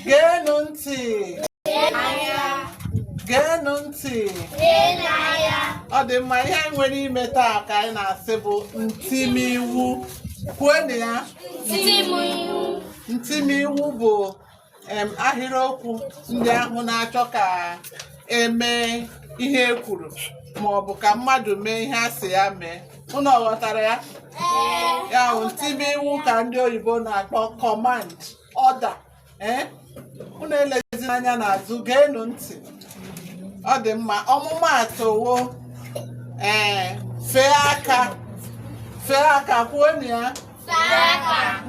Geenụ ntị. Geenụ ntị. Ọ dị mma, ihe anyị nwere ime taa ka anyị na-asị bụ ntimiwu. Kwuenụ ya. Ntimiwu bụ ahịrịokwu ndị ahụ na-achọ ka eme ihe e kwuru ma ọ bụ ka mmadụ mee ihe a sị ya mee. Unu ghọtara ya? Ya bụ ntimiwu ka ndị oyibo na-akpọ command, order. Unu elezina anya n'azụ, geenụ ntị. Ọ dị mma. Ọmụmaatụ wo fee aka. Fee aka, kwuenụ ya.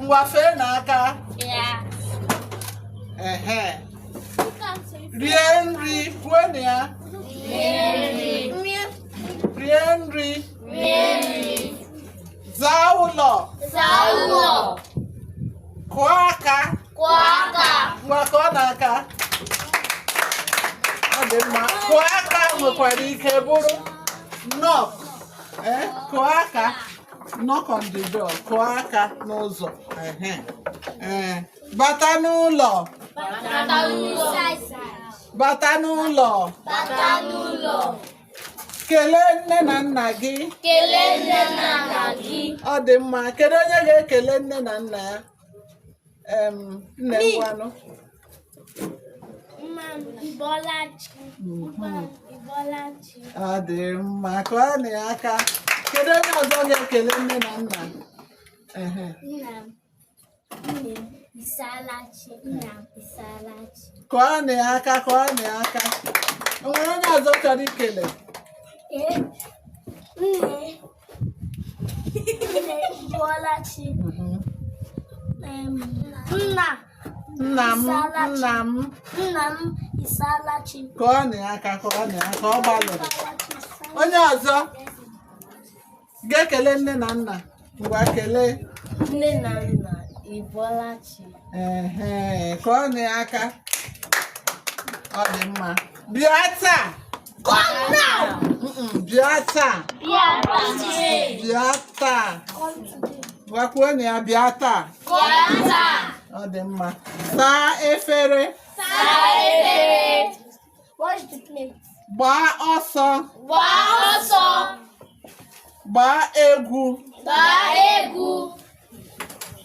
Ngwa fee n'aka. Rie nri, kwuenụ ya. Rie nri. Zaa ụlọ. Kụọ aka. Ngwa kụọ n'aka. Ọ dị mma. Kụọ aka nwekwara ike bụrụ knock. Kụọ aka. Knock on the door. Kụọ aka n'ụzọ. Bata n'ụlọ. Bata n'ụlọ. Kelee nne na nna gị. Ọ dị mma. Kedu onye ga-ekele nne na nna ya? Nne ngwanụ. Ọ dị mma. Kụọnụ ya aka. Kedu onye ọzọ ga-ekele nne na nna? Kụọnụ ya aka. Kụọnụ ya aka. O nwere onye ọzọ chọrọ ikele? Nna m Isalachi. Kụọnụ ya aka. Kụọnụ ya aka. Ọ gbalịrị. Onye ọzọ ga-ekele nne na nna. Ngwa kelee. Nne na nna Ibolachi. Kụọnụ ya aka. Ọ dị mma. Bịa taa. Bịa taa. Bịa taa. Gwakwuonụ ya bịa taa. Ọ dị mma. Saa efere. Wash the plate. Gbaa ọsọ. Gbaa egwu.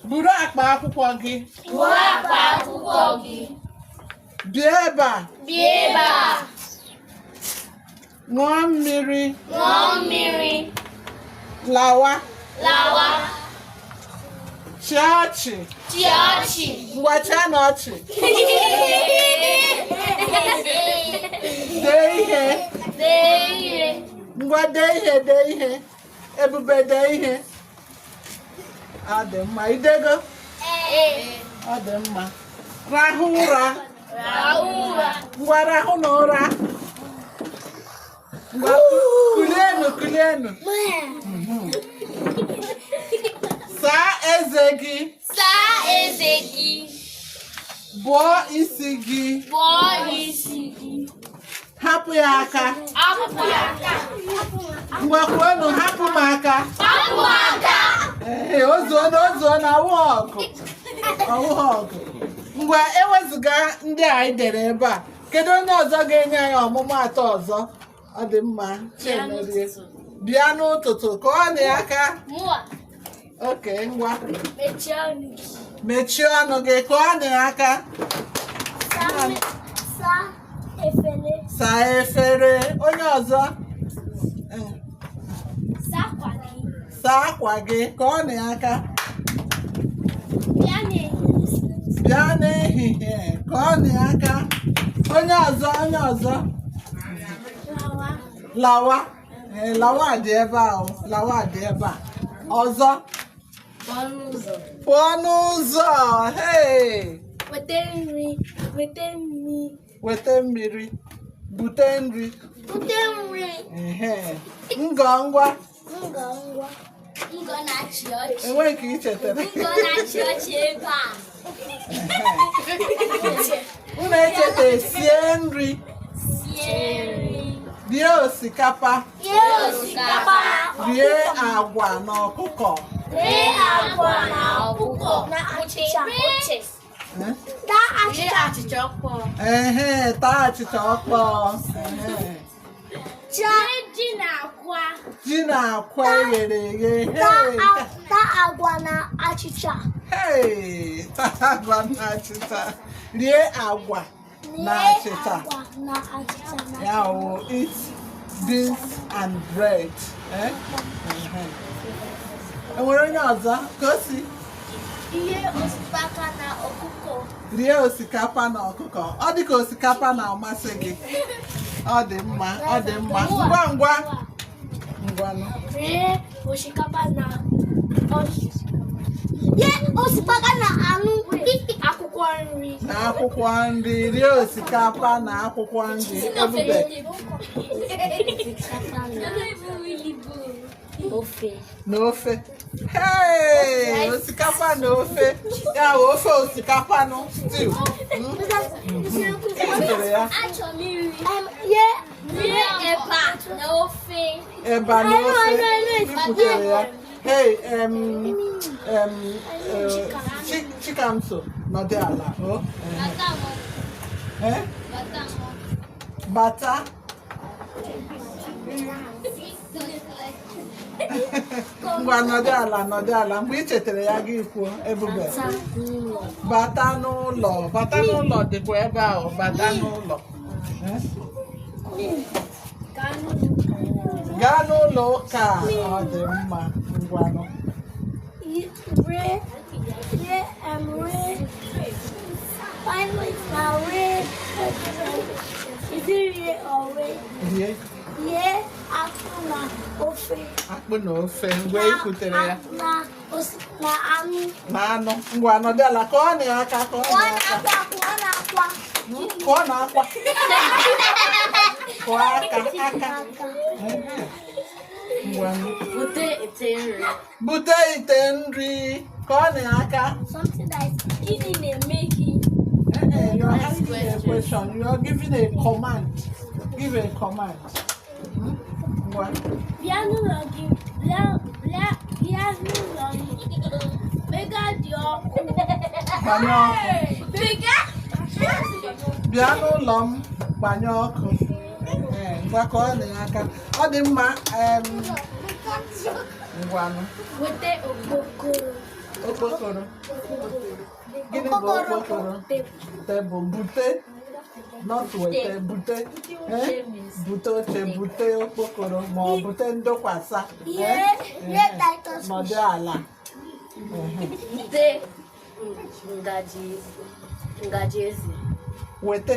Buru akpa akwụkwọ gị. Bịa ebe a. Ṅụọ mmiri. Lawa. Chịa ọchị. Ngwa chịa n'ọchị. Dee ihe. Ngwa dee ihe. Ebube dee ihe. Ọ dị mma. Idego? Ọ dị mma. Rahụ ụra. Ngwa rahụ n'ụra. Ngwa kulienu. Saa eze gị. Bụọ isi gị. Hapụ ya aka. Ngwa kwuonụ hapụ m aka. Ozuo na ọgụ. Ngwa ewezụga ndị a anyị dere ebe a, kedu onye ọzọ ga-enye anyị ọmụmaatụ ọzọ? Ọ dị mma. Chiemerie. Bịa n'ụtụtụ. Kụọnụ ya aka. Oke, ngwa. Mechie ọnụ gị. Kụọnụ ya aka. Saa efere. Onye ọzọ? Saa akwa gị. Kụọnụ ya aka. Bịa n'ehihie. Kụọnụ ya aka. Onye ọzọ? Lawa. Lawa dị ebe a. Ọzọ? Pụọ n'ụzọ. Weta mmiri. Bute nri. Ngwa. Enweghị ka ị chetara. Unu echeta sie nri. Rie osikapa. Rie agwa na ọkụkọ. taa achịcha ọkpọ. Ji na akwa eghere eghe. Taa agwa na achịcha. Taa agwa na achịcha. Rie agwa na achịcha. Ya o eat beans and bread. Enwere onye ọzọ ka o si? Rie osikapa na ọkụkọ. Rie osikapa na ọkụkọ. Ọ dị ka osikapa na-amasị gị. Ọ dị mma, ọ dị mma. Ngwa ngwa. Ngwanụ. Rie osikapa na osikapa na anụ akwụkwọ nri. Na akwụkwọ nri. Rie osikapa na akwụkwọ nri. Ebube. Na ofe. Osikapa na ofe. Ya ofe osikapa na stew. Ya. Eba na ofe. Eba na ofe. Bipụtere ya. Chikamso nọdụ ala. Bata. Ngwa nọdụ ala mgbe ị chetara ya gị kwuo Ebube. Bata n'ụlọ dịkwa ebe ahụ. Bata n'ụlọ. Gaa n'ụlọ ụka. Ọ dị mma. Ngwanụ. Rie akpụ na ofe mgbe ị kwutere ya. Na anụ. Na anụ. Ngwa nọdụ ala ka ọ na-aka ka ọ na-akwa. Kụọ aka. Bute ite nri ka ọ na-aka. You're asking a question. You're giving a command. Give a command. Bịa n'ụlọ gị. Mega dị ọkụ. Gbanye ọkụ. Bịa n'ụlọ m gbanye ọkụ. Ngwa ka ọ na-aka. Ọ dị mma. Ngwanụ. Weta okpokoro. Gịnị bụ okpokoro? Tebụl. Bute. Not wete. Bute. Bute oche. Bute okpokoro. Ma ọ bute ndokwasa. Nọdụ ala. Bute ngaji eze. Wete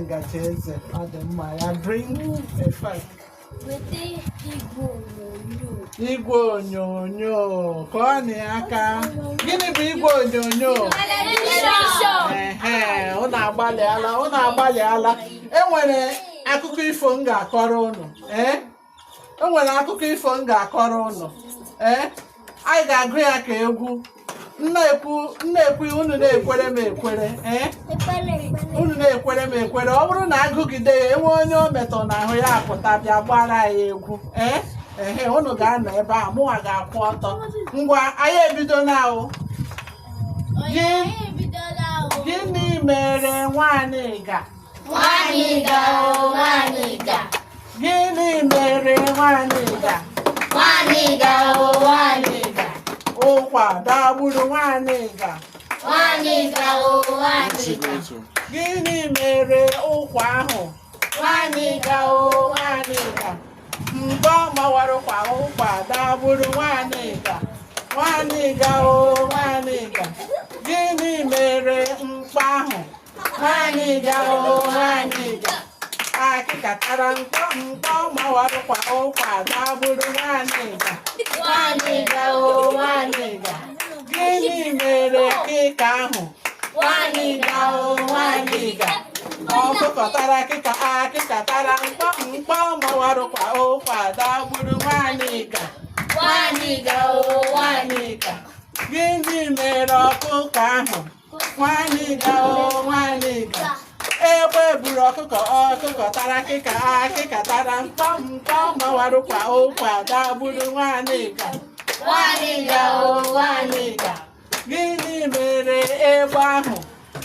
ngaji eze. Ọ dị mma ya. Bring a fight. Wete igwe onyonyo ka ọ na-aka. Gịnị bụ igwe onyonyo? Unu agbalịala. Enwere akụkọ ifo m ga-akọrọ unu. Anyị ga-agụ ya ka egwu. Nna-ekwu unu na-ekwere m ekwere. Unu na-ekwere m ekwere. Ọ bụrụ na agụgide ya enwe onye o metọ n'ahụ ya apụta bịa gbara ya egwu. Unu ga-anọ ebe a mụnwa ga-akwụ ọtọ. Ngwa anyị ebido n'ahụ. Gịnị mere nwaanyịga? Gịnị mere nwaanyịga? Ụkwa dagburu nwaanyịga. Gịnị mere ụkwa ahụ? Nwaanyịga. Mgbe ọ mawarụkwa ụkwa dagburu nwaanyịga. Gịnị mere mkpa ahụ? Nwaanyịga. Akịka tara mkpọ mawarụkwa ụkwa dagburu nwaanyịga. Gịnị mere akịka ahụ? Nwaanyịga. Ọkụkọ tara akịka tara mkpọ mawarụkwa ụkwa dagburu nwaanyịga. Gịnị mere ọkụkọ ahụ? Nwaanyịga. Egbe buru ọkụkọ tara akịka tara mkpọ mawarụkwa ụkwa dagburu nwaanyịga. Nwanyịga o nwanyịga. Gịnị mere egbe ahụ?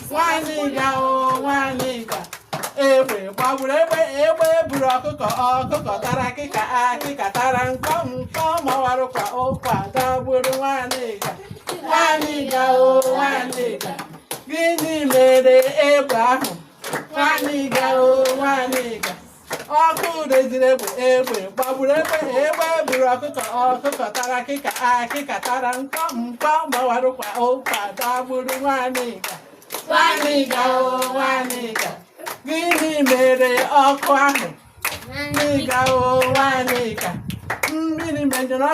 Nwanyịga o nwanyịga. Egbe gbagburu egbe buru ọkụkọ tara akịka tara nkọ mawarụkwa ụkwa dagburu nwanyịga. Nwanyịga o nwanyịga. Gịnị mere egbe ahụ? Nwanyịga o nwanyịga. Ọkụ reziri egbe gbagburu egbe buru ọkụkọ tara akịka tara nkọ mawarụkwa ụkwa dagburu nwanyịga. Nwanyịga o nwanyịga. Gịnị mere ọkụ ahụ? Nwanyịga o nwanyịga. Mmiri mejuru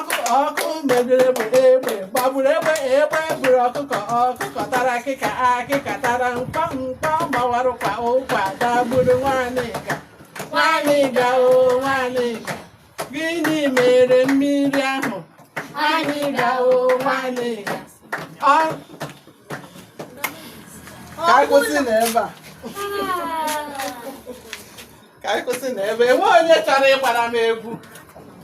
ọkụ mejuru egbe gbagburu egbe buru ọkụkọ tara akịka tara nkọ mawarụkwa ụkwa dagburu nwanyịga. Nwanyịga o nwanyịga. Gịnị mere mmiri ahụ? Nwanyịga o nwanyịga. Ka anyị kwụsị n'ebe a. Ka anyị kwụsị n'ebe enwe onye chọrọ ịgbara m egwu.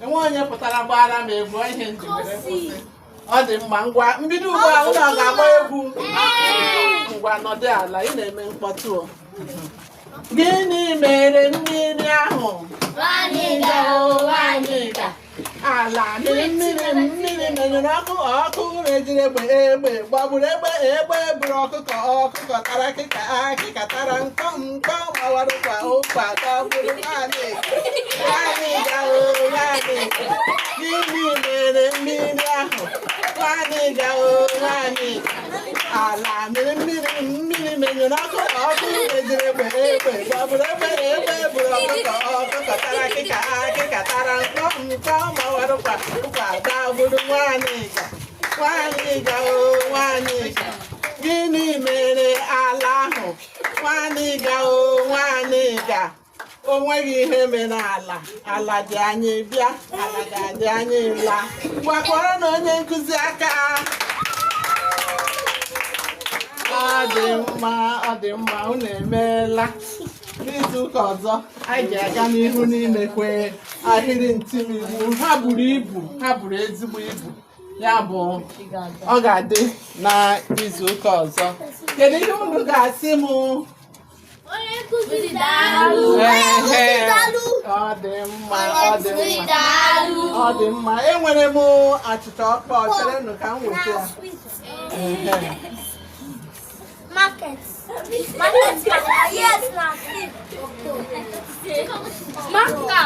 Enwe onye pụtara gbara m egwu ihe njimere kwụsị. Ọ dị mma ngwa mbido ugbu a ụlọ ga-agba egwu. Ngwa nọdụ ala ị na-eme mkpọtụ. Gịnị mere mmiri ahụ? Nwanyịga o nwanyịga. Ala mmiri menyụrụ ọkụ rejiri egbe gbagburu egbe buru ọkụkọ tara akịka tara nkọ mawarụkwa ụkwa dagburu nwanyịga. Nwanyịga o nwanyịga. Gịnị mere mmiri ahụ? Nwanyịga o nwanyịga. Ala mmiri menyụrụ ọkụ rejiri egbe gbagburu egbe buru ọkụkọ tara akịka tara nkọ mawarụkwa ụkwa dagburu nwanyịga. Nwanyịga o nwanyịga. Gịnị mere ala ahụ? Nwanyịga o nwanyịga. O nweghị ihe mere ala dị anyị bịa, ala ga-adị anyị la. Gwakwara na onye nkụzi aka. Ọ dị mma unu emeela. N'izu ụka ọzọ anyị ga-aga n'ihu n'imekwe ahịrị Ntimiwu. Ha buru ezigbo ibu. Ya bụ ọ ga-adị n'izu ụka ọzọ. Kedu ihe unu ga-asị m? Onye nkụzi daalụ. Ọ dị mma. Enwere m achịcha ọkpa cherenụ ka m weta ya. Market. Yes, now. Market.